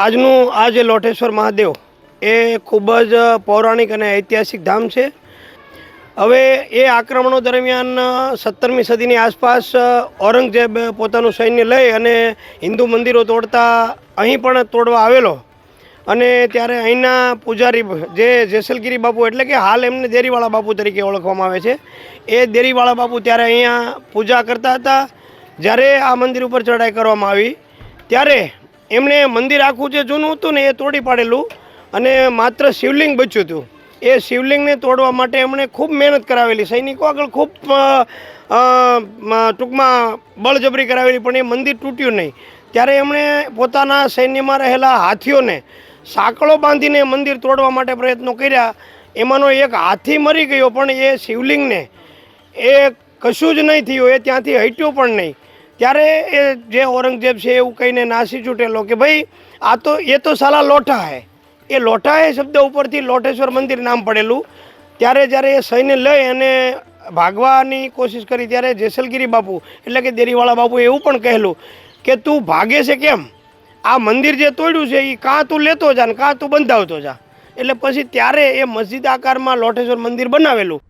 આજનું આ જે લોટેશ્વર મહાદેવ એ ખૂબ જ પૌરાણિક અને ઐતિહાસિક ધામ છે. હવે એ આક્રમણો દરમિયાન 17મી સદીની આસપાસ ઔરંગઝેબ પોતાનું સૈન્ય લઈ અને હિન્દુ મંદિરો તોડતા અહીં પણ તોડવા આવેલો અને ત્યારે અહીંના પૂજારી જે જેસલગીરી બાપુ એટલે કે હાલ એમને દેરીવાળા બાપુ તરીકે ઓળખવામાં આવે છે, એ દેરીવાળા બાપુ ત્યારે અહીંયા પૂજા કરતા હતા. જ્યારે આ મંદિર ઉપર ચડાઈ કરવામાં આવી ત્યારે એમણે મંદિર આખું જે જૂનું હતું ને એ તોડી પાડેલું અને માત્ર શિવલિંગ બચ્યું હતું. એ શિવલિંગને તોડવા માટે એમણે ખૂબ મહેનત કરાવેલી, સૈનિકો આગળ ખૂબ ટૂંકમાં બળજબરી કરાવેલી, પણ એ મંદિર તૂટ્યું નહીં. ત્યારે એમણે પોતાના સૈન્યમાં રહેલા હાથીઓને સાંકળો બાંધીને મંદિર તોડવા માટે પ્રયત્નો કર્યા. એમાંનો એક હાથી મરી ગયો, પણ એ શિવલિંગને એ કશું જ નહીં થયું, એ ત્યાંથી હટ્યો પણ નહીં. ત્યારે એ જે ઔરંગઝેબ છે એવું કહીને નાસી છૂટેલો કે ભાઈ એ તો સાલા લોઠા હે. એ લોઠા હે શબ્દ ઉપરથી લોટેશ્વર મંદિર નામ પડેલું. ત્યારે જ્યારે એ સૈન્ય લઈ અને ભાગવાની કોશિશ કરી ત્યારે જેસલગીરી બાપુ એટલે કે દેરીવાળા બાપુએ એવું પણ કહેલું કે તું ભાગે છે કેમ? આ મંદિર જે તોડ્યું છે એ કાં તું લેતો જા ને કાં તું બંધાવતો જા. એટલે પછી ત્યારે એ મસ્જિદ આકારમાં લોટેશ્વર મંદિર બનાવેલું.